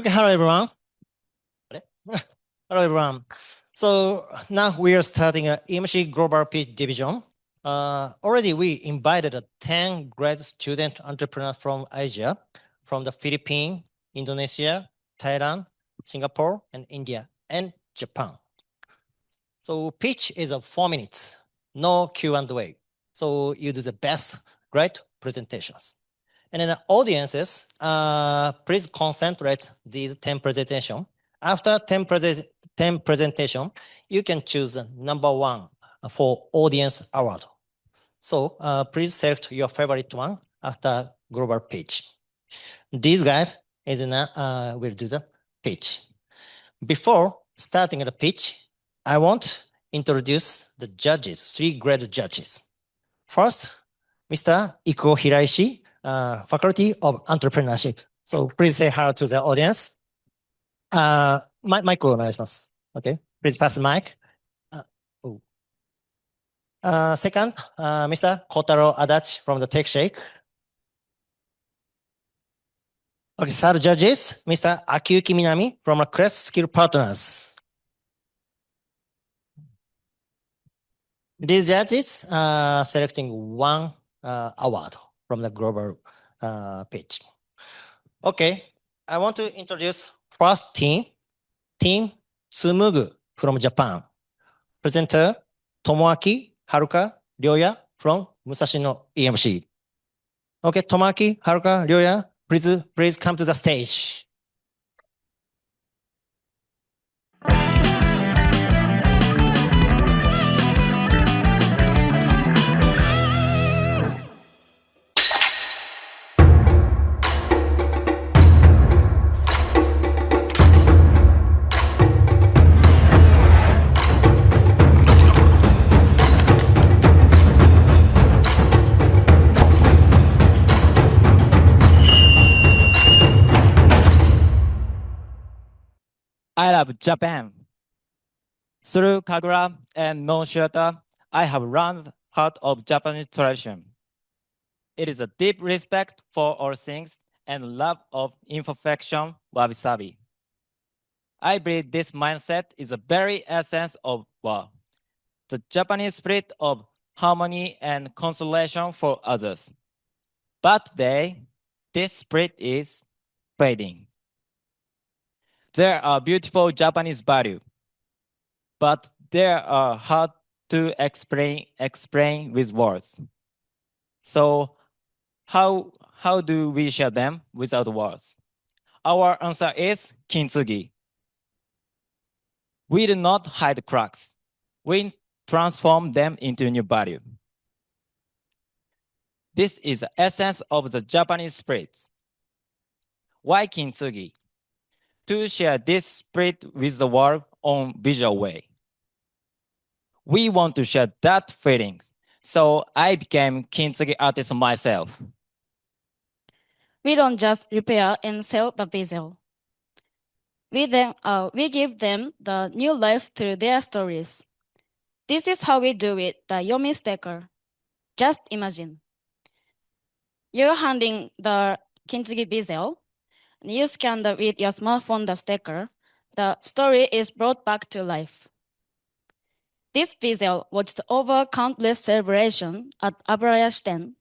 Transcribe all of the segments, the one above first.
Okay, hello everyone. Hello everyone. So now we are starting a EMC Global Pitch division. Already we invited 10 grad student entrepreneurs from Asia, from the Philippines, Indonesia, Thailand, Singapore, and India, and Japan. So pitch is 4 minutes, no Q&A. So you do the best, great presentations. And then the audiences, please concentrate these 10 presentations. After 10 presentation, you can choose number 1 for audience award. So please select your favorite one after global pitch. These guys will do the pitch. Before starting the pitch, I want to introduce the judges, 3 grade judges. First, Mr. Iko Hiraishi, Faculty of Entrepreneurship. So please say hello to the audience. Micをお願いします。Okay, please pass the mic. Second, Mr. Kotaro Adachi from the Tech Shake. Okay, third judges, Mr. Akiyuki Minami from Crest Skill Partners. These judges are selecting 1 award from the global pitch. Okay, I want to introduce first team Tsumugu from Japan. Presenter Tomoaki Haruka Ryoya from Musashino EMC. Okay, Tomoaki Haruka Ryoya, please come to the stage. I love Japan. Through Kagura and non-shooter, I have learned the heart of Japanese tradition. It is a deep respect for all things and love of imperfection, wabi-sabi. I believe this mindset is the very essence of war, the Japanese spirit of harmony and consolation for others. But today, this spirit is fading. There are beautiful Japanese values, but they are hard to explain with words. So how do we share them without words? Our answer is kintsugi. We do not hide cracks. We transform them into new value. This is the essence of the Japanese spirit. Why kintsugi? To share this spirit with the world on visual way. We want to share that feeling, so I became kintsugi artist myself. We don't just repair and sell the vessel. We give them the new life through their stories. This is how we do it, the Yomi sticker. Just imagine. You're handing the kintsugi vessel. You scan with your smartphone the sticker. The story is brought back to life. This vessel watched over countless celebrations at Abarayashiten,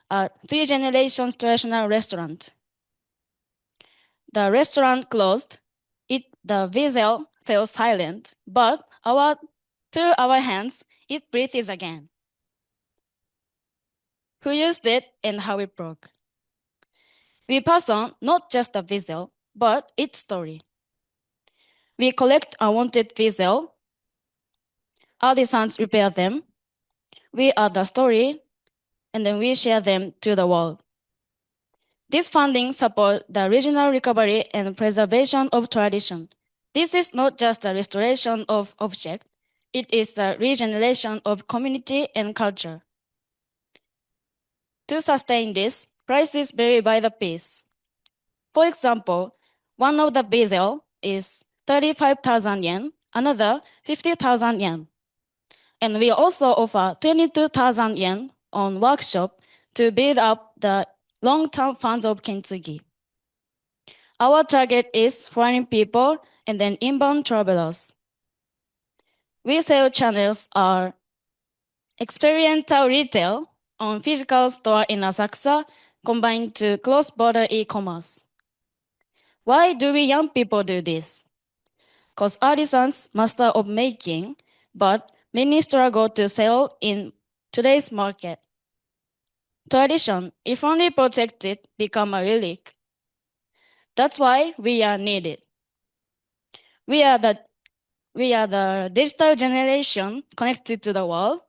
a 3-generation traditional restaurant. The restaurant closed. The vessel fell silent, but through our hands, it breathes again. Who used it and how it broke? We pass on not just the vessel, but its story. We collect unwanted vessel. Artisans repair them. We add the story, and then we share them to the world. This funding supports the regional recovery and preservation of tradition. This is not just the restoration of object, it is the regeneration of community and culture. To sustain this, prices vary by the piece. For example, one of the vessel is 35,000 yen, another 50,000 yen. And we also offer 22,000 yen on workshop to build up the long-term funds of kintsugi. Our target is foreign people and then inbound travelers. Resale channels are experiential retail on physical store in Asakusa combined to cross-border e-commerce. Why do we young people do this? Because artisans master of making, but many struggle to sell in today's market. Tradition, if only protected, become a relic. That's why we are needed. We are the digital generation connected to the world,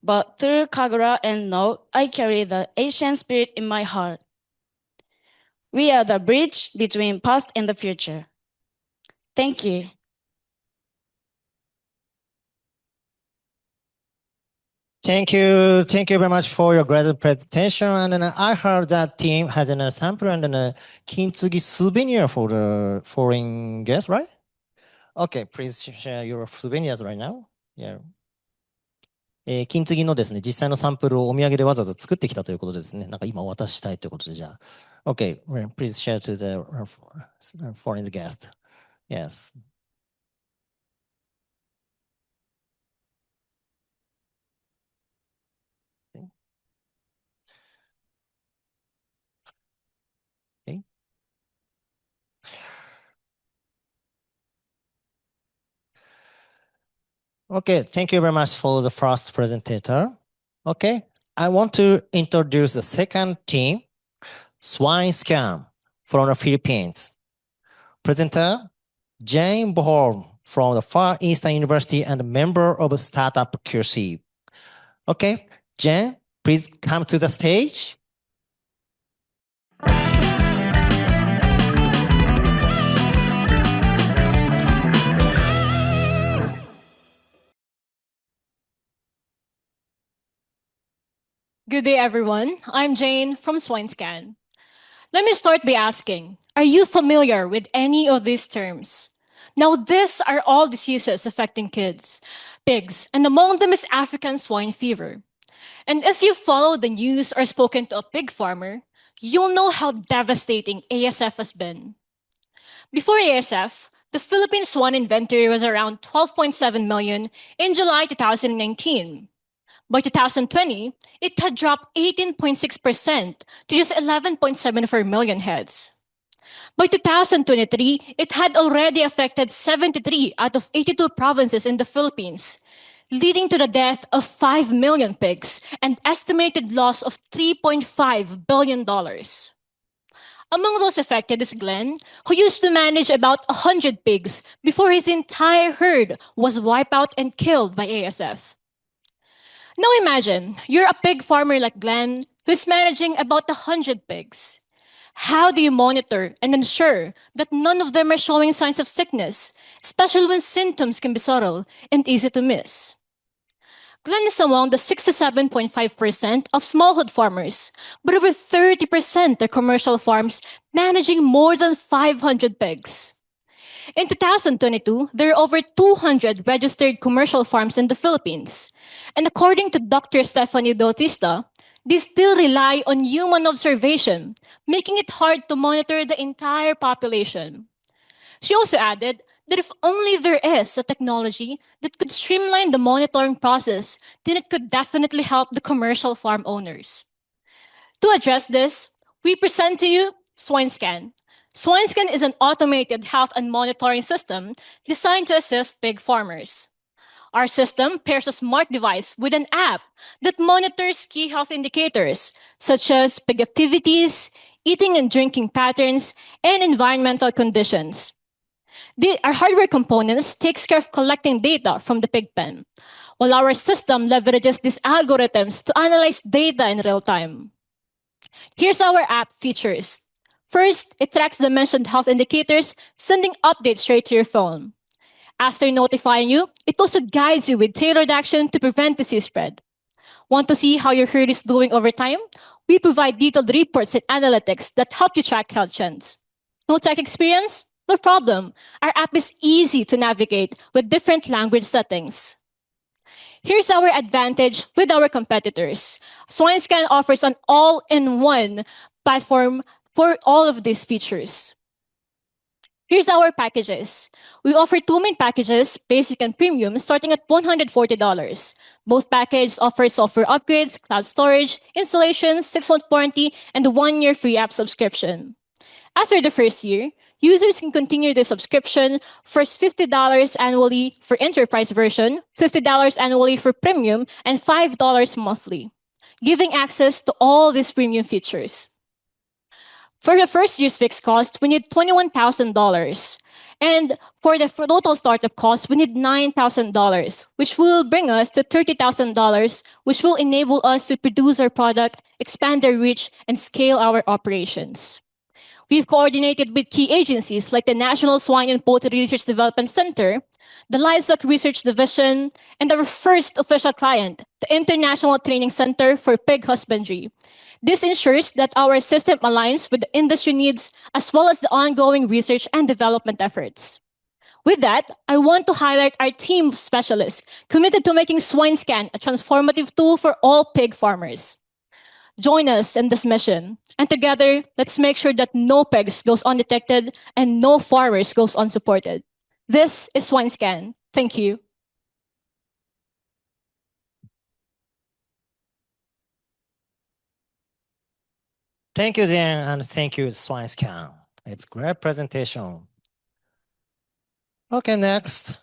but through Kagura and No, I carry the Asian spirit in my heart. We are the bridge between past and the future. Thank you. Thank you. Thank you very much for your great presentation. And then I heard that team has a sample and a Kintsugi souvenir for the foreign guests, right? Okay, please share your souvenirs right now. Yeah. 金継ぎのですね、実際のサンプルをお土産でわざわざ作ってきたということですね。なんか今お渡ししたいということで、じゃあ。Okay, please share to the foreign guest. Yes. Okay. Okay, thank you very much for the first presenter. Okay, I want to introduce the second team, Swine Scam from the Philippines. Presenter, Jane Bohorn from the Far Eastern University and a member of Startup QC. Okay, Jane, please come to the stage. Good day, everyone. I'm Jane from SwineScan. Let me start by asking, are you familiar with any of these terms? Now, these are all diseases affecting pigs, and among them is African swine fever. And if you follow the news or spoken to a pig farmer, you'll know how devastating ASF has been. Before ASF, the Philippine swine inventory was around 12.7 million in July 2019. By 2020, it had dropped 18.6% to just 11.74 million heads. By 2023, it had already affected 73 out of 82 provinces in the Philippines, leading to the death of 5 million pigs and estimated loss of $3.5 billion. Among those affected is Glenn, who used to manage about 100 pigs before his entire herd was wiped out and killed by ASF. Now imagine, you're a pig farmer like Glenn, who's managing about 100 pigs. How do you monitor and ensure that none of them are showing signs of sickness, especially when symptoms can be subtle and easy to miss? Glenn is among the 67.5% of smallholder farmers, but over 30% are commercial farms managing more than 500 pigs. In 2022, there are over 200 registered commercial farms in the Philippines. And according to Dr. Stephanie Bautista, they still rely on human observation, making it hard to monitor the entire population. She also added that if only there is a technology that could streamline the monitoring process, then it could definitely help the commercial farm owners. To address this, we present to you SwineScan. SwineScan is an automated health and monitoring system designed to assist pig farmers. Our system pairs a smart device with an app that monitors key health indicators such as pig activities, eating and drinking patterns, and environmental conditions. Our hardware components takes care of collecting data from the pig pen, while our system leverages these algorithms to analyze data in real time. Here's our app features. First, it tracks the mentioned health indicators, sending updates straight to your phone. After notifying you, it also guides you with tailored action to prevent disease spread. Want to see how your herd is doing over time? We provide detailed reports and analytics that help you track health trends. No tech experience? No problem. Our app is easy to navigate with different language settings. Here's our advantage with our competitors. SwineScan offers an all-in-one platform for all of these features. Here's our packages. We offer two main packages, basic and premium, starting at $140. Both packages offer software upgrades, cloud storage, installations, 6-month warranty, and a 1-year free app subscription. After the first year, users can continue the subscription, first $50 annually for enterprise version, $50 annually for premium, and $5 monthly, giving access to all these premium features. For the first year's fixed cost, we need $21,000. And for the total startup cost, we need $9,000, which will bring us to $30,000, which will enable us to produce our product, expand our reach, and scale our operations. We've coordinated with key agencies like the National Swine and Poultry Research Development Center, the Livestock Research Division, and our first official client, the International Training Center for Pig Husbandry. This ensures that our system aligns with the industry needs as well as the ongoing research and development efforts. With that, I want to highlight our team of specialists committed to making SwineScan a transformative tool for all pig farmers. Join us in this mission, and together, let's make sure that no pigs goes undetected and no farmers goes unsupported. This is SwineScan. Thank you. Thank you, Dan, and thank you, SwineScan. It's great presentation. Okay, next,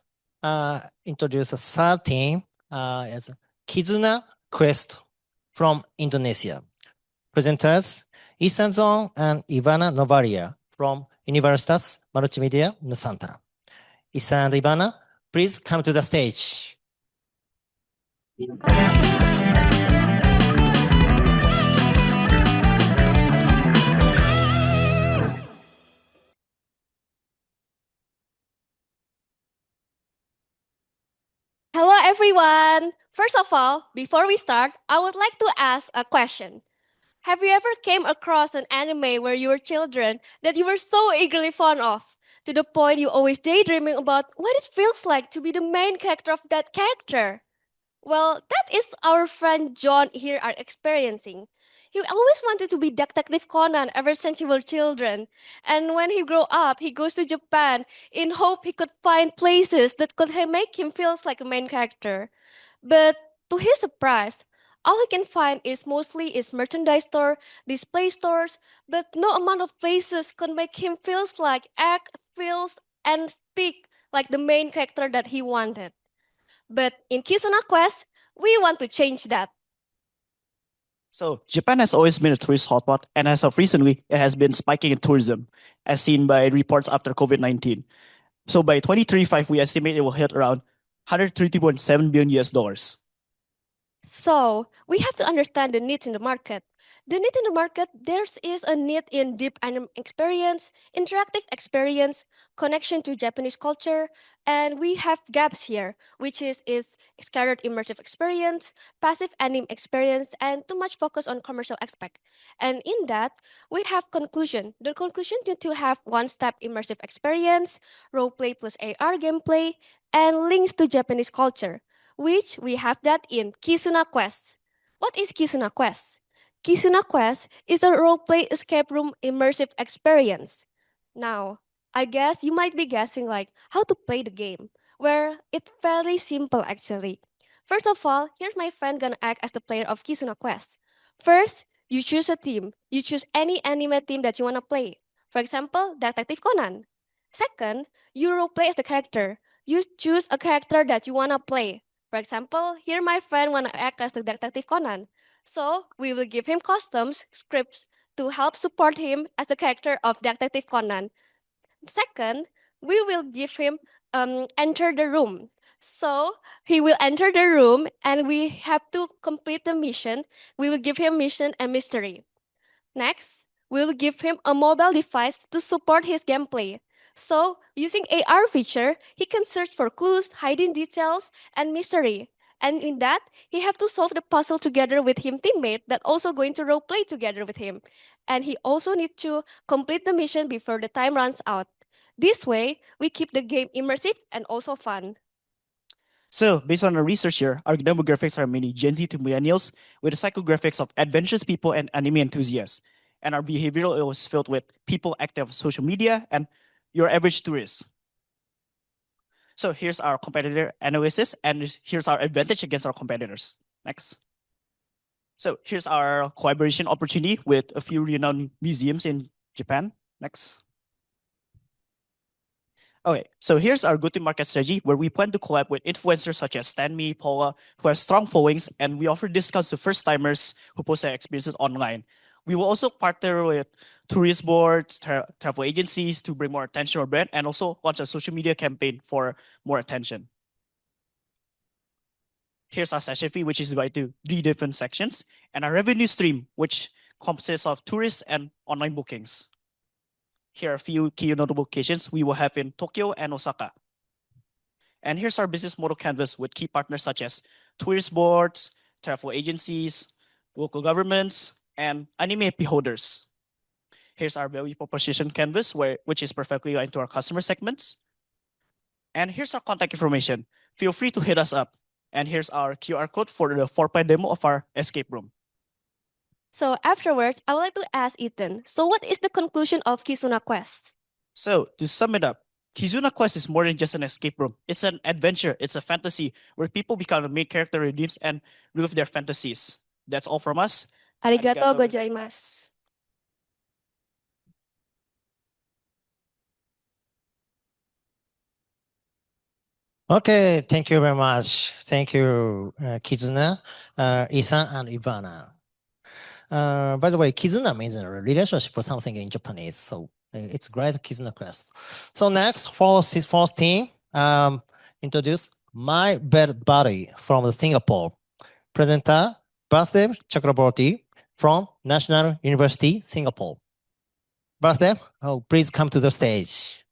introduce a third team as Kizuna Quest from Indonesia. Presenters, Isanzon and Ivana Novaria from Universitas Multimedia Nusantara. Isan and Ivana, please come to the stage. Hello, everyone. First of all, before we start, I would like to ask a question. Have you ever came across an anime where you were children that you were so eagerly fond of, to the point you always daydreaming about what it feels like to be the main character of that character? Well, that is our friend John here are experiencing. He always wanted to be Detective Conan ever since he was children. And when he grew up, he goes to Japan in hope he could find places that could make him feel like a main character. But to his surprise, all he can find is mostly merchandise store, display stores, but no amount of places could make him act, feels, and speak like the main character that he wanted. But in Kizuna Quest, we want to change that. So Japan has always been a tourist hotspot, and as of recently, it has been spiking in tourism, as seen by reports after COVID-19. So by 2035, we estimate it will hit around $130.7 billion. So we have to understand the needs in the market. The need in the market, there is a need in deep anime experience, interactive experience, connection to Japanese culture, and we have gaps here, which is scattered immersive experience, passive anime experience, and too much focus on commercial aspect. And in that, we have conclusion. The conclusion need to have one-step immersive experience, roleplay plus AR gameplay, and links to Japanese culture, which we have that in Kizuna Quest. What is Kizuna Quest? Kizuna Quest is a roleplay escape room immersive experience. Now, I guess you might be guessing how to play the game, where it's very simple actually. First of all, here's my friend gonna act as the player of Kizuna Quest. First, you choose a team. You choose any anime team that you wanna play. For example, Detective Conan. Second, you roleplay as the character. You choose a character that you wanna play. For example, here my friend wanna act as the Detective Conan. So we will give him costumes, scripts to help support him as the character of Detective Conan. Second, we will give him enter the room. So he will enter the room and we have to complete the mission. We will give him mission and mystery. Next, we will give him a mobile device to support his gameplay. So using AR feature, he can search for clues, hiding details, and mystery. And in that, he have to solve the puzzle together with him teammate that also going to role play together with him. And he also need to complete the mission before the time runs out. This way, we keep the game immersive and also fun. So based on our research here, our demographics are mainly Gen Z to millennials with the psychographics of adventurous people and anime enthusiasts. And our behavioral is filled with people active on social media and your average tourist. So here's our competitor analysis, and here's our advantage against our competitors. Next. So here's our collaboration opportunity with a few renowned museums in Japan. Next. Okay, so here's our go-to-market strategy where we plan to collab with influencers such as Stanley, Paula, who have strong followings, and we offer discounts to first-timers who post their experiences online. We will also partner with tourist boards, travel agencies to bring more attention to our brand, and also launch a social media campaign for more attention. Here's our session fee, which is divided into 3 different sections, and our revenue stream, which consists of tourists and online bookings. Here are a few key notable locations we will have in Tokyo and Osaka. And here's our business model canvas with key partners such as tourist boards, travel agencies, local governments, and anime IP holders. Here's our value proposition canvas, which is perfectly aligned to our customer segments. And here's our contact information. Feel free to hit us up. And here's our QR code for the 4-point demo of our escape room. So afterwards, I would like to ask Ethan, so what is the conclusion of Kizuna Quest? So to sum it up, Kizuna Quest is more than just an escape room. It's an adventure. It's a fantasy where people become the main character in dreams and live their fantasies. That's all from us. Arigato gozaimasu. Okay, thank you very much. Thank you, Kizuna, Isan, and Ivana. By the way, Kizuna means a relationship or something in Japanese, so it's great, Kizuna Quest. So next, fourth team, introduce my bed buddy from Singapore. Presenter, Basdev Chakraborty from National University, Singapore. Basdev, please come to the stage.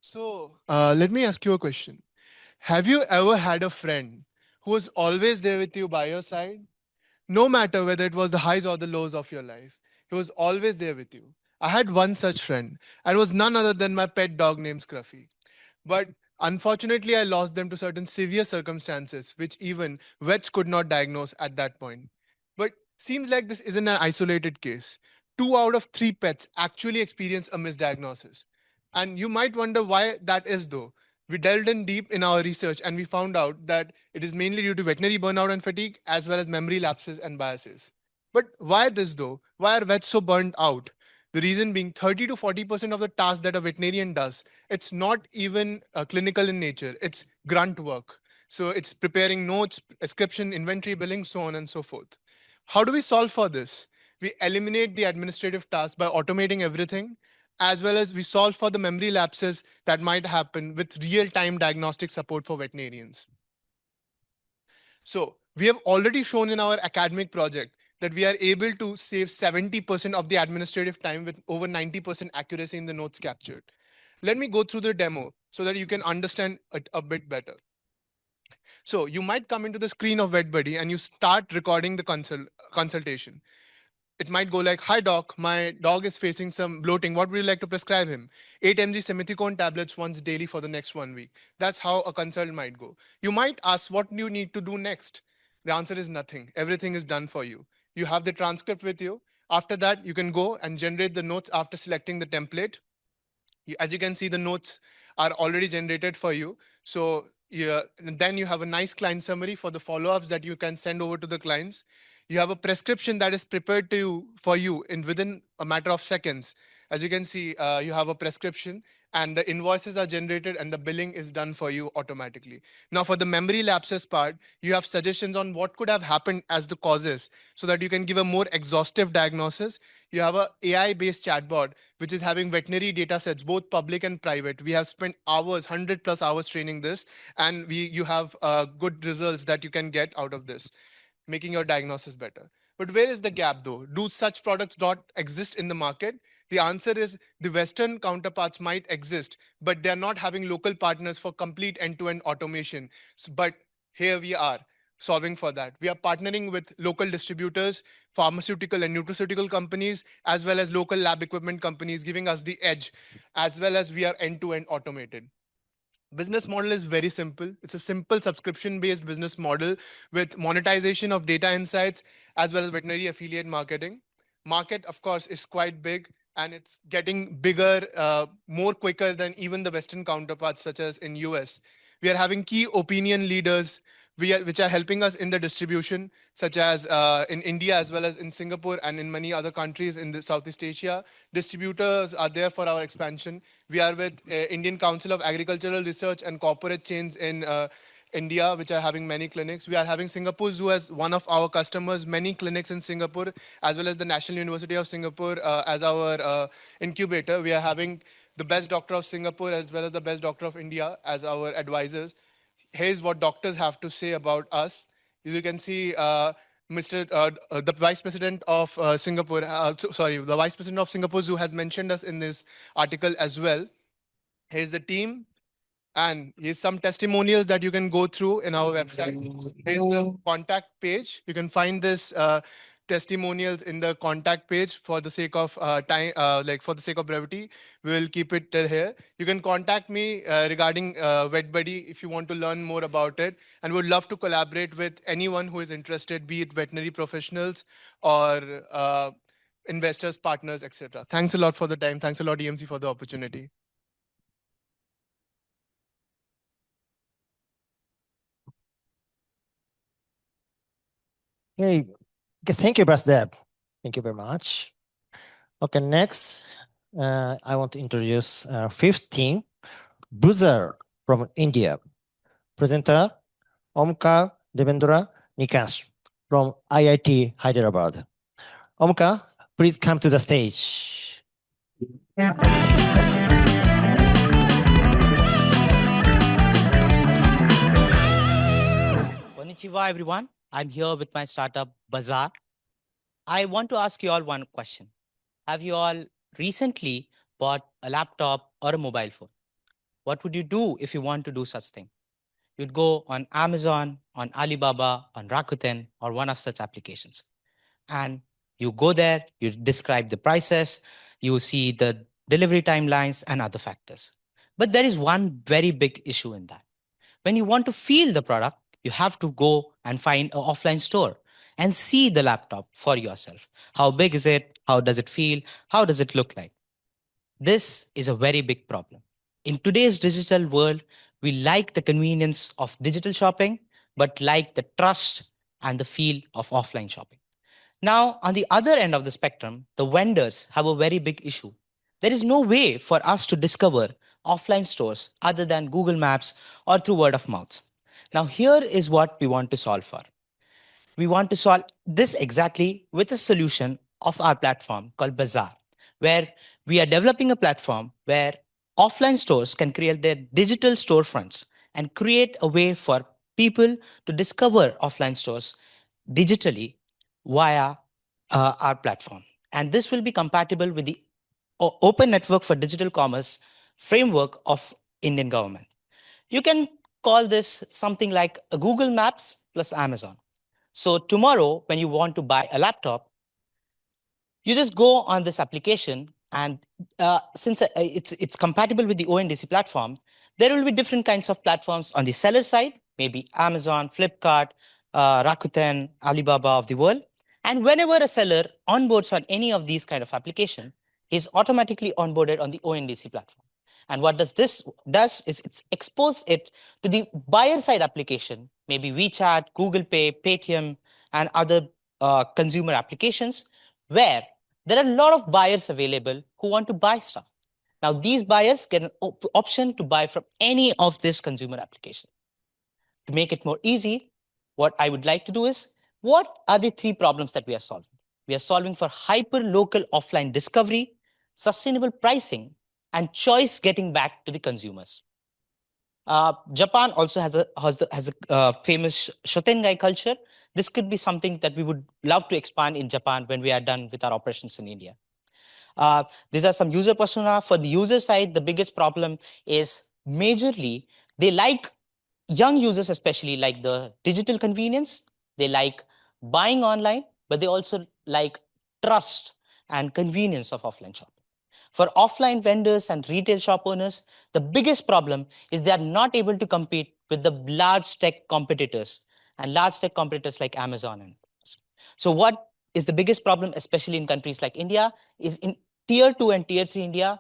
So let me ask you a question. Have you ever had a friend who was always there with you by your side? No matter whether it was the highs or the lows of your life, he was always there with you. I had one such friend, and it was none other than my pet dog named Scruffy. But unfortunately, I lost them to certain severe circumstances, which even vets could not diagnose at that point. But seems like this isn't an isolated case. 2 out of 3 pets actually experience a misdiagnosis. And you might wonder why that is though. We delved in deep in our research and we found out that it is mainly due to veterinary burnout and fatigue, as well as memory lapses and biases. But why this though? Why are vets so burned out? The reason being 30 to 40% of the tasks that a veterinarian does, it's not even clinical in nature, it's grunt work. So it's preparing notes, prescription, inventory, billing, so on and so forth. How do we solve for this? We eliminate the administrative tasks by automating everything, as well as we solve for the memory lapses that might happen with real-time diagnostic support for veterinarians. So we have already shown in our academic project that we are able to save 70% of the administrative time with over 90% accuracy in the notes captured. Let me go through the demo so that you can understand it a bit better. So you might come into the screen of VetBuddy and you start recording the consultation. It might go like, hi doc, my dog is facing some bloating. What would you like to prescribe him? 8 mg simethicone tablets once daily for the next 1 week. That's how a consult might go. You might ask, what do you need to do next? The answer is nothing. Everything is done for you. You have the transcript with you. After that, you can go and generate the notes after selecting the template. As you can see, the notes are already generated for you. So then you have a nice client summary for the follow-ups that you can send over to the clients. You have a prescription that is prepared for you within a matter of seconds. As you can see, you have a prescription and the invoices are generated and the billing is done for you automatically. Now for the memory lapses part, you have suggestions on what could have happened as the causes so that you can give a more exhaustive diagnosis. You have a AI-based chatbot, which is having veterinary data sets, both public and private. We have spent hours, 100+ hours training this, and you have good results that you can get out of this, making your diagnosis better. But where is the gap though? Do such products not exist in the market? The answer is the Western counterparts might exist, but they're not having local partners for complete end-to-end automation. But here we are solving for that. We are partnering with local distributors, pharmaceutical and nutraceutical companies, as well as local lab equipment companies, giving us the edge, as well as we are end-to-end automated. Business model is very simple. It's a simple subscription-based business model with monetization of data insights as well as veterinary affiliate marketing. Market, of course, is quite big and it's getting bigger, more quicker than even the Western counterparts, such as in US. We are having key opinion leaders which are helping us in the distribution, such as in India as well as in Singapore and in many other countries in the Southeast Asia. Distributors are there for our expansion. We are with Indian Council of Agricultural Research and corporate chains in India, which are having many clinics. We are having Singapore Zoo as one of our customers, many clinics in Singapore, as well as the National University of Singapore as our incubator. We are having the best doctor of Singapore as well as the best doctor of India as our advisors. Here's what doctors have to say about us. As you can see, the Vice President of Singapore, the Vice President of Singapore Zoo has mentioned us in this article as well. Here's the team. And here's some testimonials that you can go through in our website. Here's the contact page. You can find this testimonials in the contact page for the sake of time, for the sake of brevity. We will keep it here. You can contact me regarding VetBuddy if you want to learn more about it, and would love to collaborate with anyone who is interested, be it veterinary professionals or investors, partners, etc. Thanks a lot for the time. Thanks a lot, EMC, for the opportunity. Okay, thank you, Basdev. Thank you very much. Okay, next, I want to introduce fifth team, Buzzer from India. Presenter, Omkar Devendra Nikash from IIT Hyderabad. Omkar, please come to the stage. Konnichiwa, everyone. I'm here with my startup, Bazaar. I want to ask you all one question. Have you all recently bought a laptop or a mobile phone? What would you do if you want to do such thing? You'd go on Amazon, on Alibaba, on Rakuten, or one of such applications. And you go there, you describe the prices, you see the delivery timelines and other factors. But there is one very big issue in that. When you want to feel the product, you have to go and find an offline store and see the laptop for yourself. How big is it? How does it feel? How does it look like? This is a very big problem. In today's digital world, we like the convenience of digital shopping, but like the trust and the feel of offline shopping. Now, on the other end of the spectrum, the vendors have a very big issue. There is no way for us to discover offline stores other than Google Maps or through word of mouth. Now, here is what we want to solve for. We want to solve this exactly with a solution of our platform called Bazaar, where we are developing a platform where offline stores can create their digital storefronts and create a way for people to discover offline stores digitally via our platform. And this will be compatible with the Open Network for Digital Commerce framework of Indian government. You can call this something like a Google Maps plus Amazon. So tomorrow, when you want to buy a laptop, you just go on this application, and since it's compatible with the ONDC platform, there will be different kinds of platforms on the seller side, maybe Amazon, Flipkart, Rakuten, Alibaba of the world. And whenever a seller onboards on any of these kind of application, he's automatically onboarded on the ONDC platform. And what this does is it's expose it to the buyer side application, maybe WeChat, Google Pay, Paytm, and other consumer applications, where there are a lot of buyers available who want to buy stuff. Now, these buyers get an option to buy from any of this consumer application. To make it more easy, what I would like to do is, what are the three problems that we are solving? We are solving for hyper-local offline discovery, sustainable pricing, and choice getting back to the consumers. Japan also has a famous Shotengai culture. This could be something that we would love to expand in Japan when we are done with our operations in India. These are some user persona. For the user side, the biggest problem is majorly they like, young users especially, like the digital convenience. They like buying online, but they also like trust and convenience of offline shopping. For offline vendors and retail shop owners, the biggest problem is they are not able to compete with the large tech competitors and large tech competitors like Amazon. And so what is the biggest problem, especially in countries like India, is in tier 2 and tier 3 India,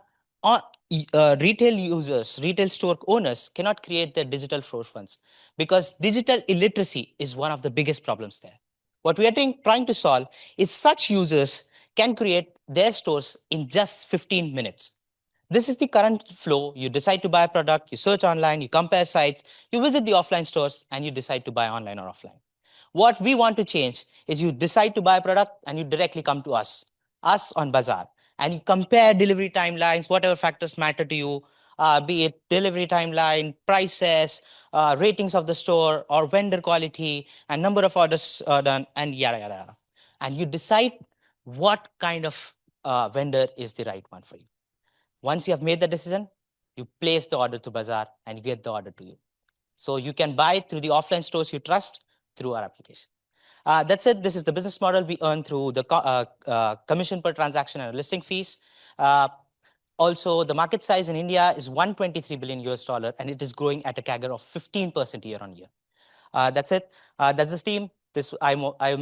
retail users, retail store owners cannot create their digital storefronts because digital illiteracy is one of the biggest problems there. What we are trying to solve is such users can create their stores in just 15 minutes. This is the current flow. You decide to buy a product, you search online, you compare sites, you visit the offline stores, and you decide to buy online or offline. What we want to change is you decide to buy a product and you directly come to us on Bazaar, and you compare delivery timelines, whatever factors matter to you, be it delivery timeline, prices, ratings of the store, or vendor quality, and number of orders done, and yada, yada, yada. And you decide what kind of vendor is the right one for you. Once you have made the decision, you place the order to Bazaar and you get the order to you. So you can buy through the offline stores you trust through our application. That's it. This is the business model we earn through the commission per transaction and listing fees. Also, the market size in India is $123 billion and it is growing at a CAGR of 15% year on year. That's it. That's the team. I'm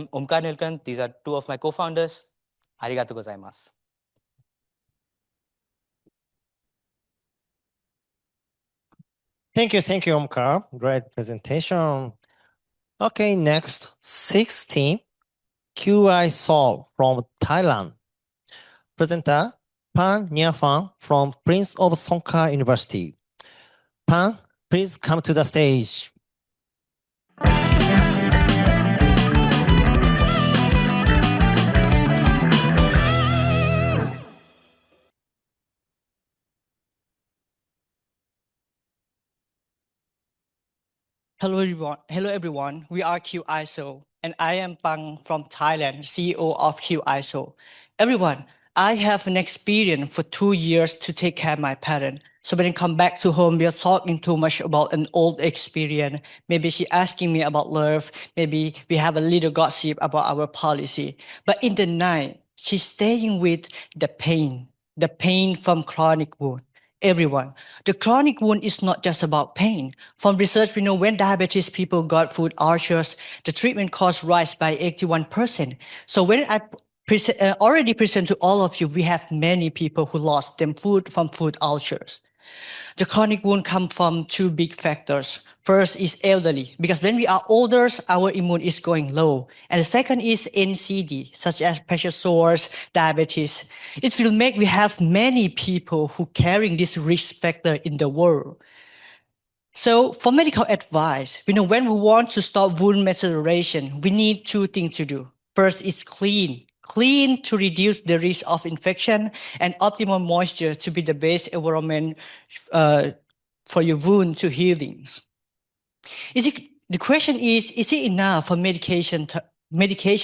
Omkar Nilkant. These are two of my co-founders. Arigatou gozaimasu. Thank you, Omkar. Great presentation. Okay, next, 16, QI Sol from Thailand. Presenter, Pan Nyafan from Prince of Songkran University. Pan, please come to the stage. Hello everyone. We are QISO, and I am Pang from Thailand, CEO of QISO. Everyone, I have an experience for 2 years to take care of my parents. So when I come back to home, we are talking too much about an old experience. Maybe she asking me about love. Maybe we have a little gossip about our policy. But in the night, she's staying with the pain from chronic wound. Everyone, the chronic wound is not just about pain. From research, we know when diabetes people got food ulcers, the treatment cost rise by 81%. So when I already present to all of you, we have many people who lost them from food ulcers. The chronic wound come from 2 big factors. First is elderly, because when we are older, our immune is going low. And the second is NCD, such as pressure sores, diabetes. It will make we have many people who carrying this risk factor in the world. So for medical advice, we know when we want to stop wound maceration, we need 2 things to do. First is clean to reduce the risk of infection, and optimal moisture to be the best environment for your wound to healings. The question is it enough for medication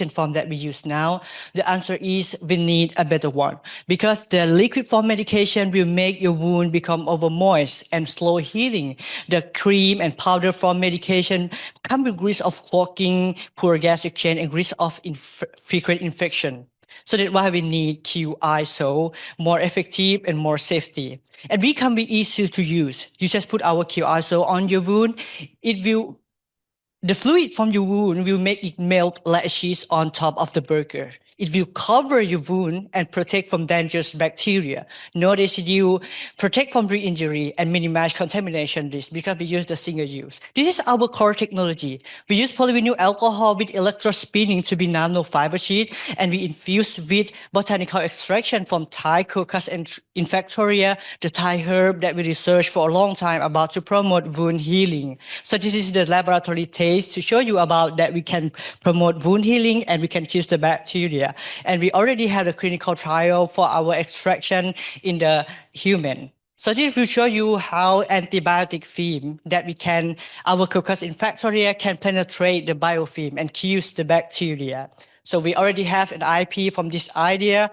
form that we use now? The answer is we need a better one, because the liquid form medication will make your wound become over moist and slow healing. The cream and powder form medication come with risk of clogging, poor gas exchange, and risk of frequent infection. So that's why we need QISO, more effective and more safety. And we can be easy to use. You just put our QISO on your wound. The fluid from your wound will make it melt like cheese on top of the burger. It will cover your wound and protect from dangerous bacteria. No residue, protect from re-injury, and minimize contamination risk because we use the single use. This is our core technology. We use polyvinyl alcohol with electrospinning to be nanofiber sheet, and we infuse with botanical extraction from Thai crocus and infectoria, the Thai herb that we researched for a long time about to promote wound healing. So this is the laboratory taste to show you about that we can promote wound healing and we can kill the bacteria. And we already have a clinical trial for our extraction in the human. So this will show you how antibiotic film that our crocus infectoria can penetrate the biofilm and kill the bacteria. So we already have an IP from this idea.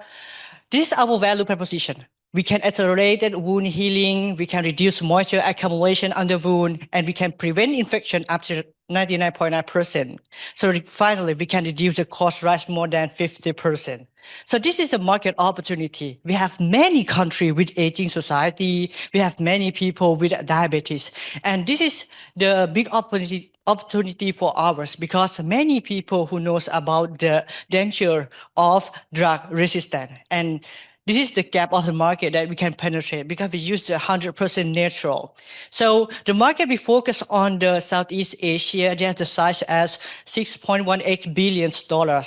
This is our value proposition. We can accelerate wound healing, we can reduce moisture accumulation on the wound, and we can prevent infection after 99.9%. So finally, we can reduce the cost rise more than 50%. So this is a market opportunity. We have many countries with aging society. We have many people with diabetes. And this is the big opportunity for ours because many people who knows about the danger of drug resistance. And this is the gap of the market that we can penetrate because we use the 100% natural. So the market we focus on the Southeast Asia, they have the size as $6.18 billion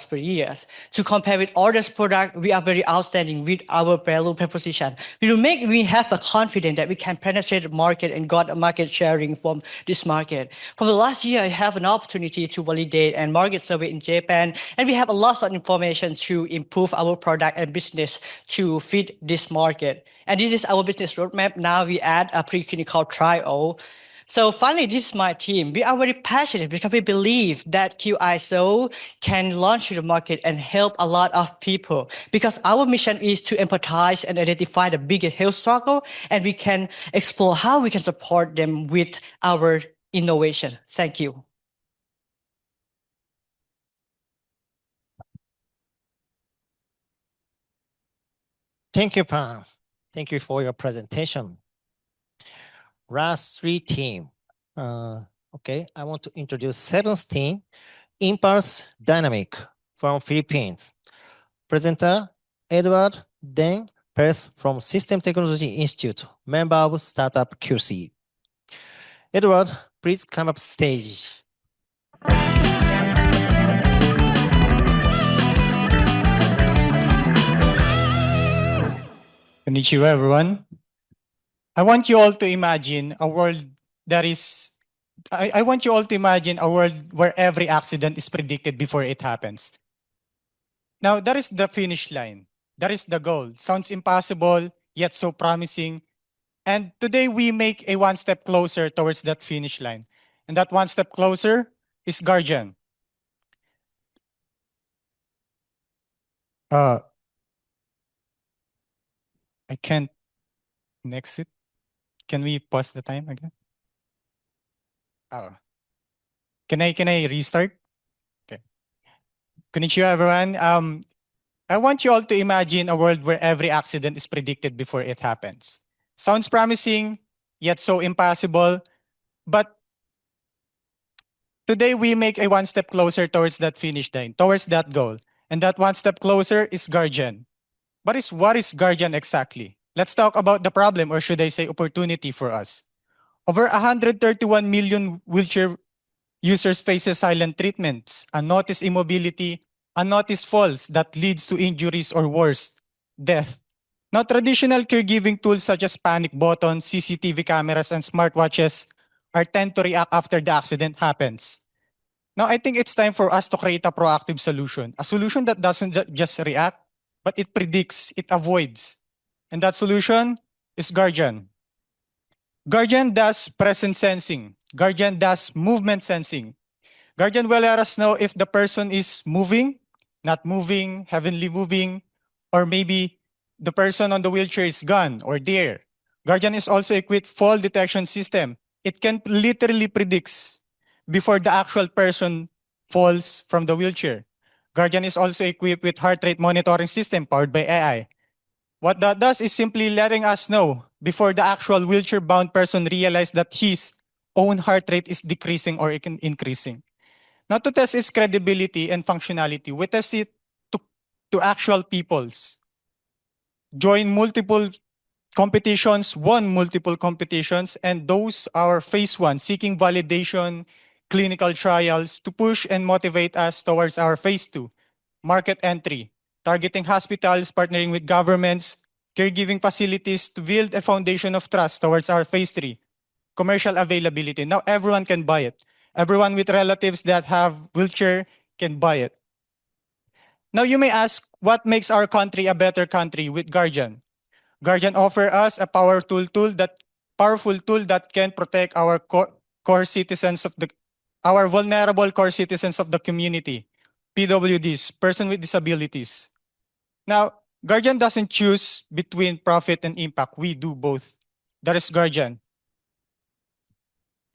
per year. To compare with others product, we are very outstanding with our value proposition. We have a confidence that we can penetrate the market and got a market sharing from this market. From the last year, I have an opportunity to validate and market survey in Japan, and we have a lot of information to improve our product and business to fit this market. And this is our business roadmap. Now we add a preclinical trial. So finally, this is my team. We are very passionate because we believe that QISO can launch the market and help a lot of people because our mission is to empathize and identify the biggest health struggle, and we can explore how we can support them with our innovation. Thank you. Thank you, Pam. Thank you for your presentation. Last three team. Okay, I want to introduce seventh team, Impulse Dynamic from Philippines. Presenter, Edward Den Perez from System Technology Institute, member of Startup QC. Edward, please come up stage. Konnichiwa, everyone. I want you all to imagine a world that is, I want you all to imagine a world where every accident is predicted before it happens. Now, that is the finish line. That is the goal. Sounds impossible, yet so promising. And today we make a one step closer towards that finish line. And that one step closer is Guardian. I can't next it. Can we pause the time again? Can I restart? Okay. Konnichiwa, everyone. I want you all to imagine a world where every accident is predicted before it happens. Sounds promising, yet so impossible. But today we make a one step closer towards that finish line, towards that goal. And that one step closer is Guardian. But what is Guardian exactly? Let's talk about the problem, or should I say opportunity for us. Over 131 million wheelchair users faces silent treatments, unnoticed immobility, unnoticed falls that leads to injuries or worse, death. Now, traditional caregiving tools such as panic buttons, CCTV cameras, and smartwatches are tend to react after the accident happens. Now, I think it's time for us to create a proactive solution, a solution that doesn't just react, but it predicts, it avoids. And that solution is Guardian. Guardian does present sensing. Guardian does movement sensing. Guardian will let us know if the person is moving, not moving, heavenly moving, or maybe the person on the wheelchair is gone or there. Guardian is also equipped fall detection system. It can literally predict before the actual person falls from the wheelchair. Guardian is also equipped with heart rate monitoring system powered by AI. What that does is simply letting us know before the actual wheelchair-bound person realizes that his own heart rate is decreasing or increasing. Now, to test its credibility and functionality, we test it to actual peoples. Join multiple competitions, won multiple competitions, and those are phase one, seeking validation, clinical trials to push and motivate us towards our phase two, market entry, targeting hospitals, partnering with governments, caregiving facilities to build a foundation of trust towards our phase three, commercial availability. Now everyone can buy it. Everyone with relatives that have wheelchair can buy it. Now you may ask, what makes our country a better country with Guardian? Guardian offers us a powerful tool that can protect our core citizens of our vulnerable core citizens of the community, PWDs, person with disabilities. Now, Guardian doesn't choose between profit and impact. We do both. That is Guardian.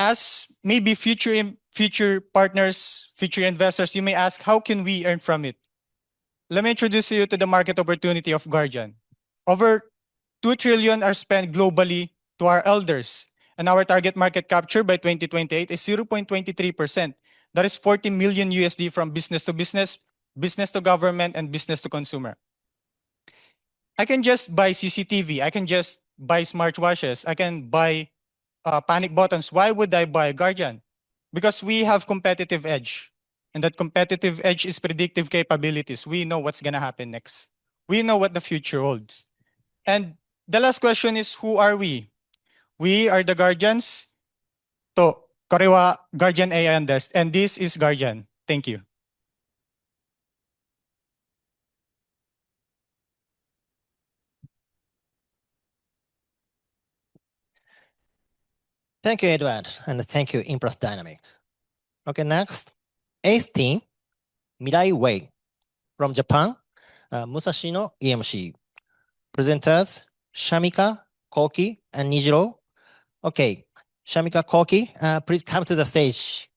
As maybe future partners, future investors, you may ask, how can we earn from it? Let me introduce you to the market opportunity of Guardian. Over 2 trillion are spent globally to our elders, and our target market capture by 2028 is 0.23%. That is 40 million USD from business to business, business to government, and business to consumer. I can just buy CCTV. I can just buy smartwatches. I can buy panic buttons. Why would I buy Guardian? Because we have competitive edge. And that competitive edge is predictive capabilities. We know what's going to happen next. We know what the future holds. And the last question is, who are we? We are the Guardians. To, korewa Guardian AI and this is Guardian. Thank you. Thank you, Edward, and thank you, Impress Dynamic. Okay, next, eighth team, Mirai Way. From Japan, Musashino EMC. Presenters, Shamika, Koki, and Nijiro. Okay, Shamika, Koki, please come to the stage.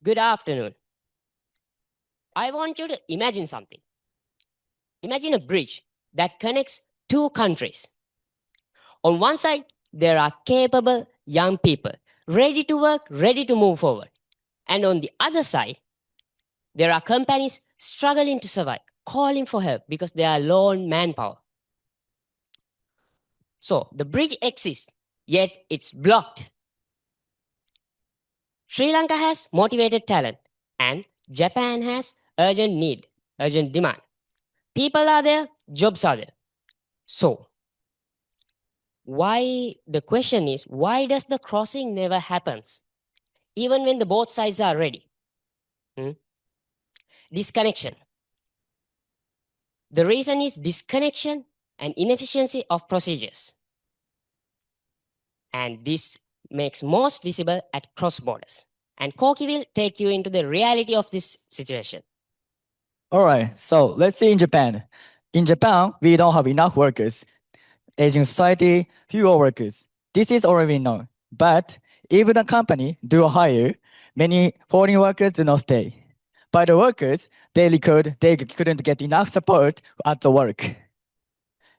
Good afternoon. I want you to imagine something. Imagine a bridge that connects two countries. On one side, there are capable young people, ready to work, ready to move forward. And on the other side, there are companies struggling to survive, calling for help because they are low on manpower. So the bridge exists, yet it's blocked. Sri Lanka has motivated talent, and Japan has urgent need, urgent demand. People are there, jobs are there. So, the question is, why does the crossing never happens? Even when the both sides are ready. Disconnection. The reason is disconnection and inefficiency of procedures. And this makes most visible at cross borders. And Koki will take you into the reality of this situation. All right, so let's see in Japan. In Japan, we don't have enough workers. Aging society, fewer workers. This is already known. But even the company do hire, many foreign workers do not stay. By the workers, they couldn't get enough support at the work.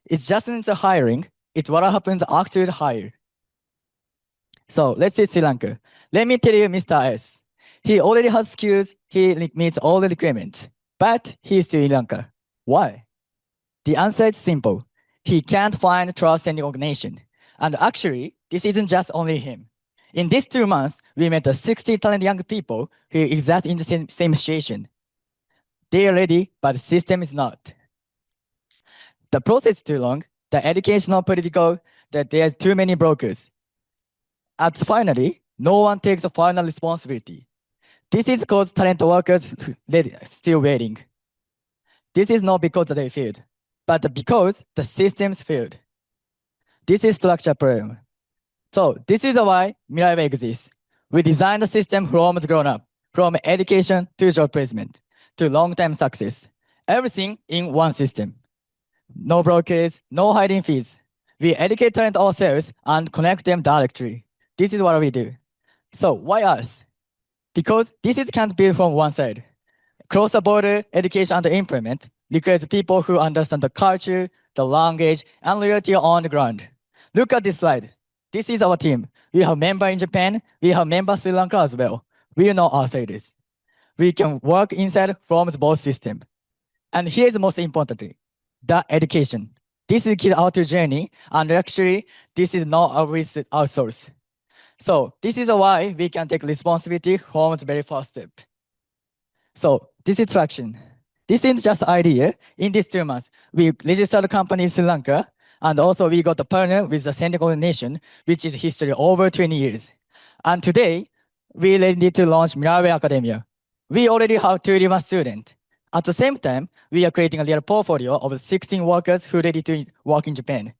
It's just not the hiring, it's what happens after the hire. So let's see Sri Lanka. Let me tell you Mr. S. He already has skills, he meets all the requirements, but he's still in Sri Lanka. Why? The answer is simple. He can't find trust in the organization. And actually, this isn't just only him. In these 2 months, we met 60 talented young people who are exactly in the same situation. They are ready, but the system is not. The process is too long, the educational, political, that there are too many brokers. And finally, no one takes the final responsibility. This is because talent workers still waiting. This is not because they failed, but because the systems failed. This is structure problem. So this is why Mirai Way exists. We designed the system from the grown up, from education to job placement, to long-term success. Everything in one system. No brokers, no hiding fees. We educate talent ourselves and connect them directly. This is what we do. So why us? Because this can't be from one side. Cross-border education and employment requires people who understand the culture, the language, and loyalty on the ground. Look at this slide. This is our team. We have members in Japan. We have members in Sri Lanka as well. We know our status. We can work inside from both systems. And here's the most importantly, the education. This is our journey, and actually, this is not our source. So this is why we can take responsibility from the very first step. So this is traction. This is just idea. In these 2 months, we registered a company in Sri Lanka, and also we got a partner with the Senegal nation, which is history over 20 years. And today, we ready to launch Mirai Way Academia. We already have 31 students. At the same time, we are creating a little portfolio of 16 workers who are ready to work in Japan.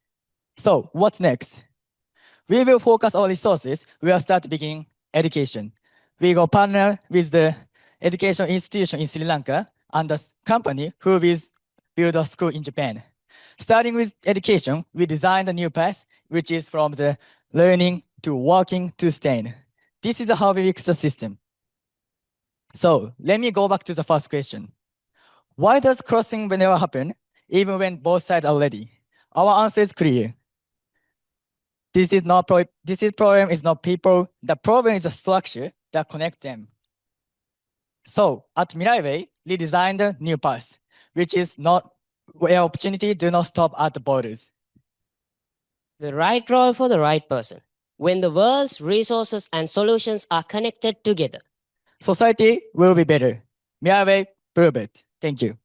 So what's next? We will focus our resources. We will start beginning education. we go partner with the education institution in Sri Lanka and the company who will build a school in Japan. Starting with education, we designed a new path, which is from the learning to working to staying. This is how we fix the system. So let me go back to the first question. Why does crossing never happen, even when both sides are ready? Our answer is clear. This problem is not people. The problem is the structure that connect them. So at Mirai Way, we designed a new path, which is not where opportunity do not stop at the borders. The right role for the right person. When the world's resources and solutions are connected together. Society will be better. Mirai Way, prove it. Thank you.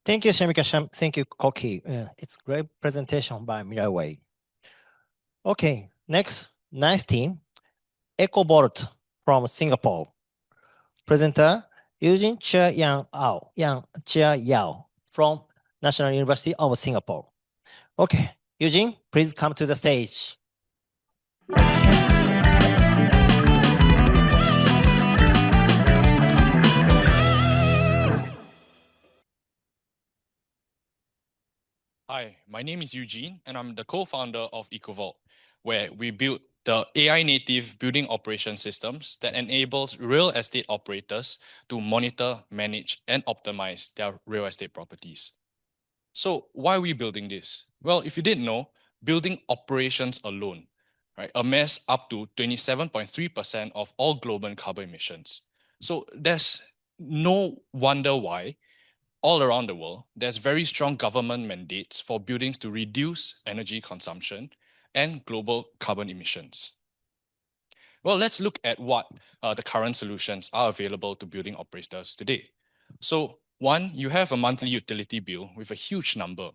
Thank you, Shamika. Thank you, Koki. It's great presentation by Mirai Way. Okay, next, nice team. EcoBolt from Singapore. Presenter, Eugene Chia Yao from National University of Singapore. Okay, Eugene, please come to the stage. Hi, my name is Eugene, and I'm the co-founder of EcoVault, where we build the AI-native building operation systems that enables real estate operators to monitor, manage, and optimize their real estate properties. So why are we building this? Well, if you didn't know, building operations alone, right, amass up to 27.3% of all global carbon emissions. So there's no wonder why all around the world, there's very strong government mandates for buildings to reduce energy consumption and global carbon emissions. Well, let's look at what the current solutions are available to building operators today. So one, you have a monthly utility bill with a huge number,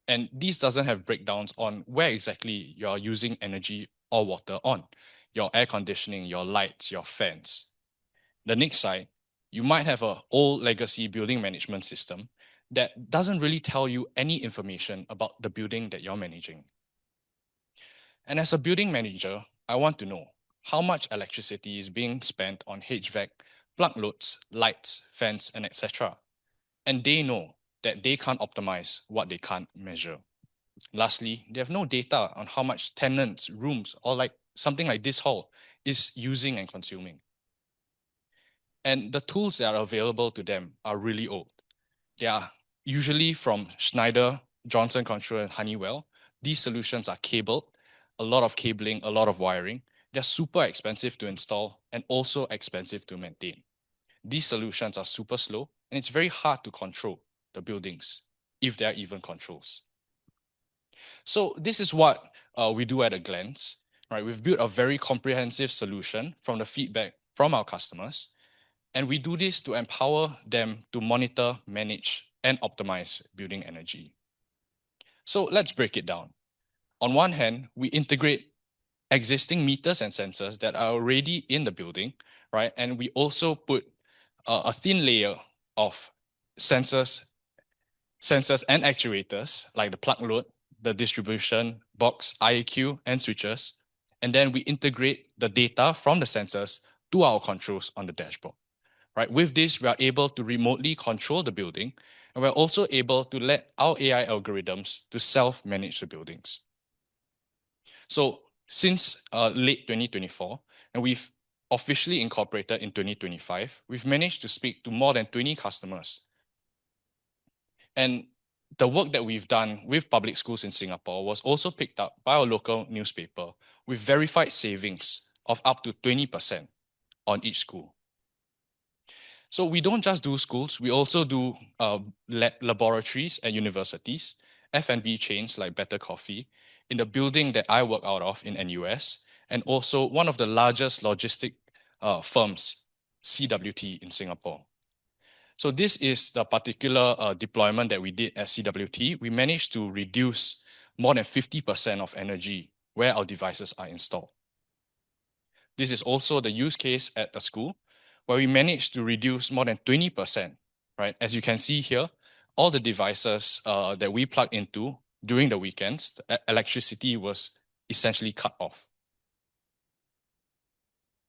and these doesn't have breakdowns on where exactly you're using energy or water on, your air conditioning, your lights, your fans. The next side, you might have an old legacy building management system that doesn't really tell you any information about the building that you're managing. And as a building manager, I want to know how much electricity is being spent on HVAC, plug loads, lights, fans, and etc. And they know that they can't optimize what they can't measure. Lastly, they have no data on how much tenants, rooms, or like something like this hall is using and consuming. And the tools that are available to them are really old. They are usually from Schneider, Johnson Control, and Honeywell. These solutions are cabled, a lot of cabling, a lot of wiring. They're super expensive to install and also expensive to maintain. These solutions are super slow, and it's very hard to control the buildings, if there are even controls. So this is what we do at a glance, right? We've built a very comprehensive solution from the feedback from our customers. And we do this to empower them to monitor, manage, and optimize building energy. So let's break it down. On one hand, we integrate existing meters and sensors that are already in the building, right? And we also put a thin layer of sensors and actuators, like the plug load, the distribution box, IAQ, and switches. And then we integrate the data from the sensors to our controls on the dashboard. Right? With this, we are able to remotely control the building, and we're also able to let our AI algorithms to self-manage the buildings. So since late 2024, and we've officially incorporated in 2025, we've managed to speak to more than 20 customers. And the work that we've done with public schools in Singapore was also picked up by our local newspaper with verified savings of up to 20% on each school. So we don't just do schools, we also do laboratories at universities, F&B chains like Better Coffee, in the building that I work out of in NUS, and also one of the largest logistic firms, CWT in Singapore. So this is the particular deployment that we did at CWT. We managed to reduce more than 50% of energy where our devices are installed. This is also the use case at the school, where we managed to reduce more than 20%, right? As you can see here, all the devices that we plug into during the weekends, the electricity was essentially cut off.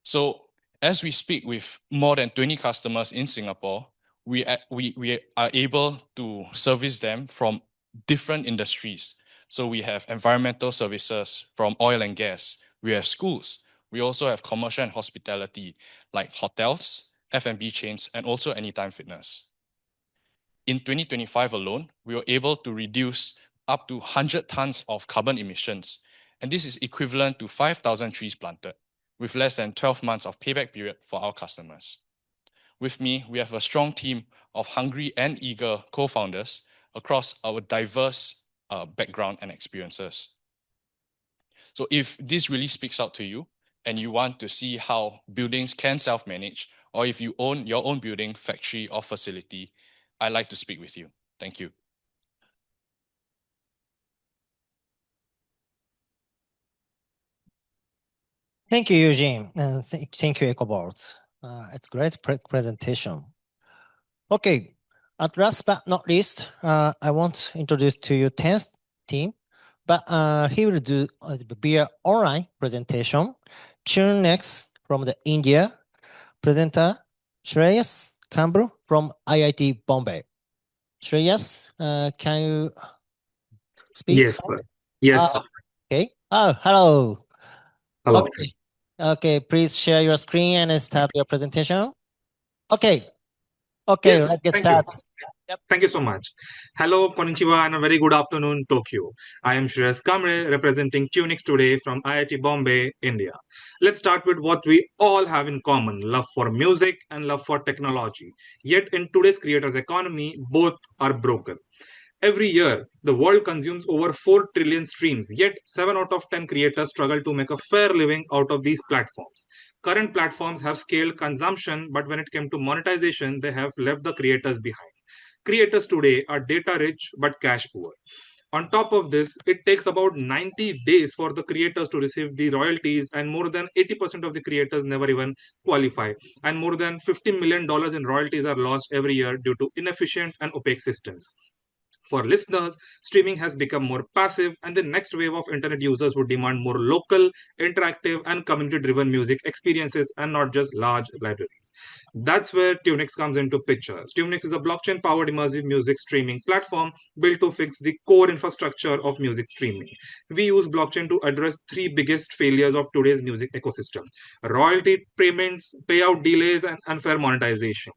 So as we speak with more than 20 customers in Singapore, we are able to service them from different industries. So we have environmental services from oil and gas. We have schools. We also have commercial and hospitality like hotels, F&B chains, and also Anytime Fitness. In 2025 alone, we were able to reduce up to 100 tons of carbon emissions. And this is equivalent to 5,000 trees planted with less than 12 months of payback period for our customers. With me, we have a strong team of hungry and eager co-founders across our diverse background and experiences. So if this really speaks out to you and you want to see how buildings can self-manage, or if you own your own building, factory, or facility, I'd like to speak with you. Thank you. Thank you, Eugene, and thank you, EcoBoards. It's great presentation. Okay, at last but not least, I want to introduce to you 10th team, but he will do via online presentation. Tune next from the India, presenter Shreyas Kambru from IIT Bombay. Shreyas, can you speak? Yes, sir. Yes, sir. Okay. Oh, hello. Hello. Okay. Okay, please share your screen and start your presentation. Okay. Okay, Yes, let's get thank started. you. Yep. Thank you so much. Hello, konnichiwa, and a very good afternoon, Tokyo. I am Shreyas Kamre, representing Tunix today from IIT Bombay, India. Let's start with what we all have in common, love for music and love for technology. Yet in today's creators economy, both are broken. Every year, the world consumes over 4 trillion streams, yet 7 out of 10 creators struggle to make a fair living out of these platforms. Current platforms have scaled consumption, but when it came to monetization, they have left the creators behind. Creators today are data rich but cash poor. On top of this, it takes about 90 days for the creators to receive the royalties, and more than 80% of the creators never even qualify. And more than $50 million in royalties are lost every year due to inefficient and opaque systems. For listeners, streaming has become more passive, and the next wave of internet users would demand more local, interactive, and community-driven music experiences and not just large libraries. That's where Tunix comes into picture. Tunix is a blockchain-powered immersive music streaming platform built to fix the core infrastructure of music streaming. We use blockchain to address 3 biggest failures of today's music ecosystem: royalty payments, payout delays, and unfair monetization.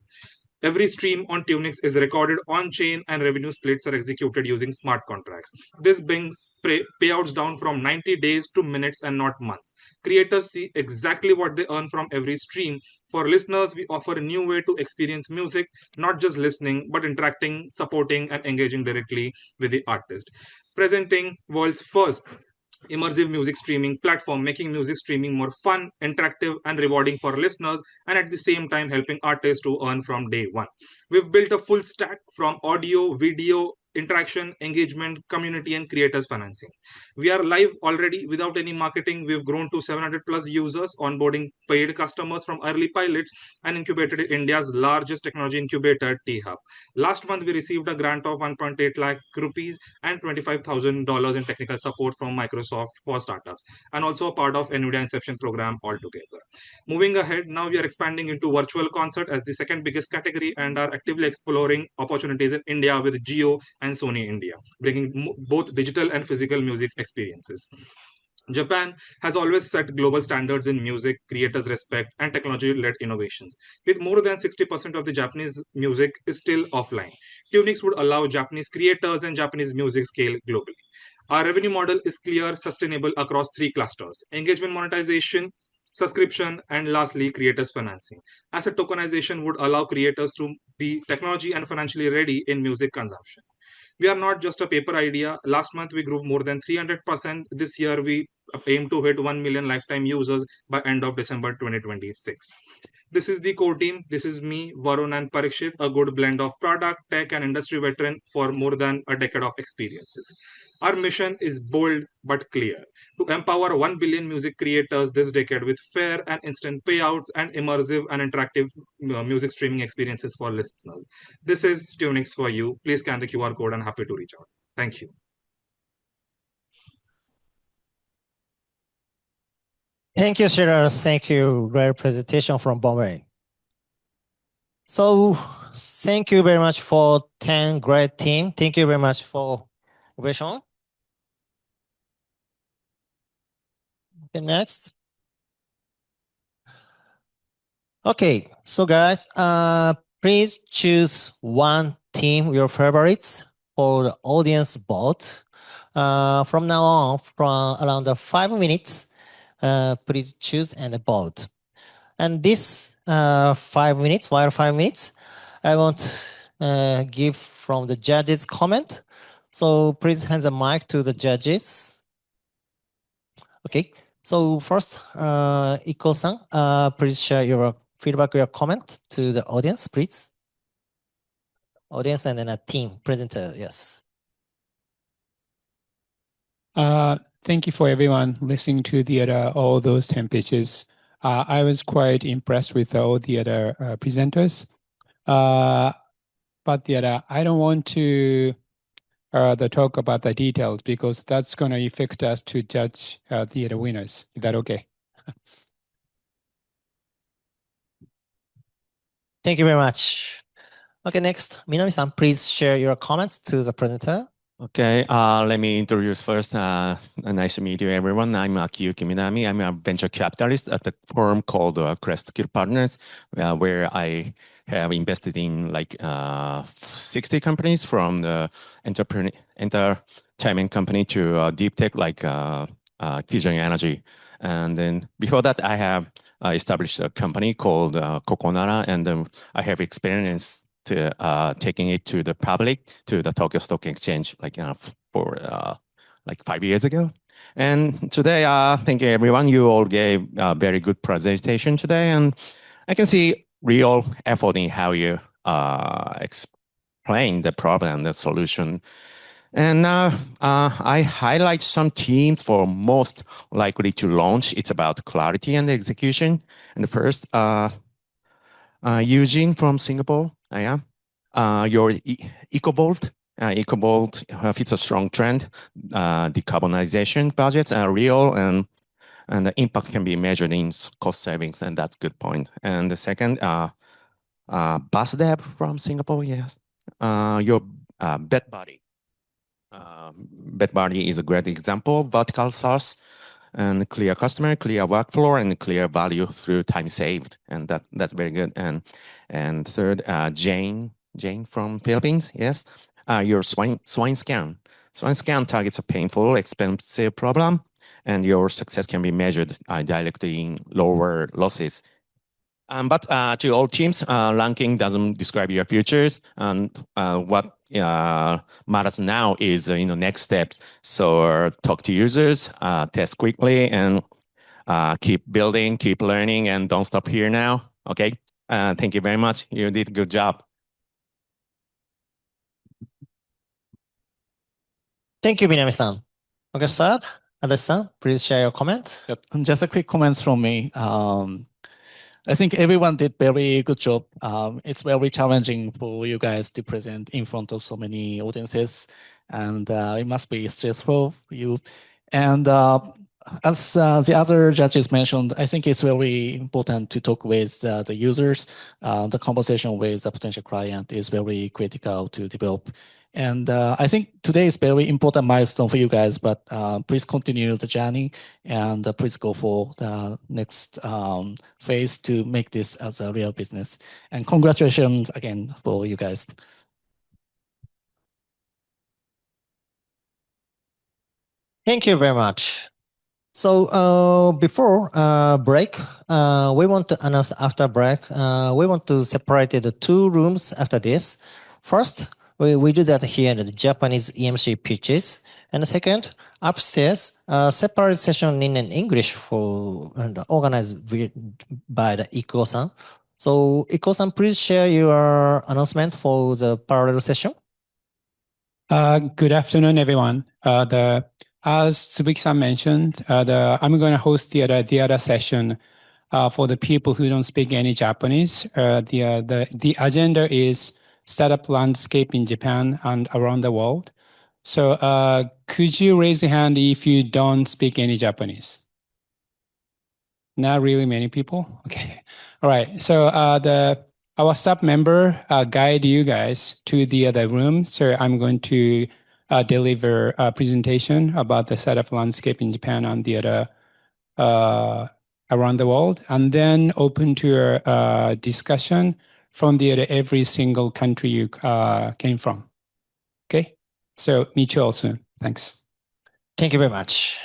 Every stream on Tunix is recorded on-chain, and revenue splits are executed using smart contracts. This brings payouts down from 90 days to minutes and not months. Creators see exactly what they earn from every stream. For listeners, we offer a new way to experience music, not just listening, but interacting, supporting, and engaging directly with the artist. Presenting world's first immersive music streaming platform, making music streaming more fun, interactive, and rewarding for listeners, and at the same time helping artists to earn from day one. We've built a full stack from audio, video, interaction, engagement, community, and creators financing. We are live already without any marketing. We've grown to 700 plus users, onboarding paid customers from early pilots, and incubated India's largest technology incubator, T-Hub. Last month, we received a grant of 1.8 lakh rupees and $25,000 in technical support from Microsoft for startups, and also a part of NVIDIA Inception program altogether. Moving ahead, now we are expanding into virtual concert as the second biggest category and are actively exploring opportunities in India with Jio and Sony India, bringing both digital and physical music experiences. Japan has always set global standards in music, creators respect, and technology-led innovations. With more than 60% of the Japanese music is still offline, Tunix would allow Japanese creators and Japanese music scale globally. Our revenue model is clear, sustainable across 3 clusters: engagement monetization, subscription, and lastly, creators financing. Asset tokenization would allow creators to be technology and financially ready in music consumption. We are not just a paper idea. Last month, we grew more than 300%. This year, we aim to hit 1 million lifetime users by end of December 2026. This is the core team. This is me, Varun and Parikshit, a good blend of product, tech, and industry veteran for more than a decade of experiences. Our mission is bold but clear: to empower 1 billion music creators this decade with fair and instant payouts and immersive and interactive music streaming experiences for listeners. This is TuneX for you. Please scan the QR code and happy to reach out. Thank you. Thank you, Shiraz. Thank you. Great presentation from Bombay. So thank you very much for 10 great team. Thank you very much for Vishon. Okay, next. Okay, so guys, please choose one team, your favorites, for the audience vote. From now on, from around the 5 minutes, please choose and vote. And this 5 minutes, while 5 minutes, I want to give from the judges' comment. So please hand the mic to the judges. Okay, so first, Iko-san, please share your feedback, your comment to the audience, please. Audience and then a team presenter, yes. Thank you for everyone listening to the other, all those 10 pitches. I was quite impressed with all the other presenters. But I don't want to talk about the details because that's going to affect us to judge the other winners. Is that okay? Thank you very much. Okay, next, Minami-san, please share your comments to the presenter. Okay, let me introduce first. Nice to meet you, everyone. I'm Akiyuki Minami. I'm a venture capitalist at a firm called Crestkill Partners, where I have invested in like 60 companies from the entertainment company to deep tech like fusion energy. And then before that, I have established a company called Kokonara, and I have experience to taking it to the public, to the Tokyo Stock Exchange, like for like 5 years ago. And today, thank you everyone. You all gave a very good presentation today, and I can see real effort in how you explain the problem, the solution. And now I highlight some teams for most likely to launch. It's about clarity and execution. And the first, Eugene from Singapore. I am. Your EcoVolt. EcoVolt fits a strong trend. Decarbonization budgets are real, and the impact can be measured in cost savings, and that's a good point. And the second, BusDev from Singapore. Yes. Your BetBuddy. BetBuddy is a great example. Vertical SaaS. And clear customer, clear workflow, and clear value through time saved, and that's very good. And third, Jane from Philippines. Yes, your swine scan. Swine scan targets a painful, expensive problem, and your success can be measured directly in lower losses. But to all teams, ranking doesn't describe your futures, and what matters now is next steps. So talk to users, test quickly, and keep building, keep learning, and don't stop here now. Okay, thank you very much. You did a good job. Thank you, Minami-san. Okay, sir, Alex-san, please share your comments. Yep. Just a quick comments from me. I think everyone did very good job. It's very challenging for you guys to present in front of so many audiences, and it must be stressful for you. And as the other judges mentioned, I think it's very important to talk with the users. The conversation with the potential client is very critical to develop. And I think today is very important milestone for you guys, but please continue the journey and please go for the next phase to make this as a real business. And congratulations again for you guys. Thank you very much. So before break, we want to announce after break, we want to separate the two rooms after this. First, we do that here in the Japanese EMC pitches. And the second, upstairs, a separate session in English for organized by the Iko-san. So Iko-san, please share your announcement for the parallel session. Good afternoon, everyone. As Tsubuki-san mentioned, I'm going to host the other session for the people who don't speak any Japanese. The agenda is startup landscape in Japan and around the world. So could you raise your hand if you don't speak any Japanese? Not really many people. Okay. All right. So our staff member guide you guys to the other room. So I'm going to deliver a presentation about the startup landscape in Japan and the other around the world, and then open to a discussion from the other every single country you came from. Okay. So meet you all soon. Thanks. Thank you very much.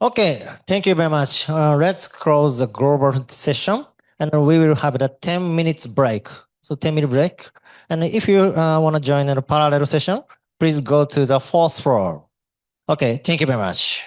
Okay, thank you very much. Let's close the global session and we will have a 10 minutes break. So 10-minute break. And if you want to join in a parallel session, please go to the fourth floor. Okay, thank you very much.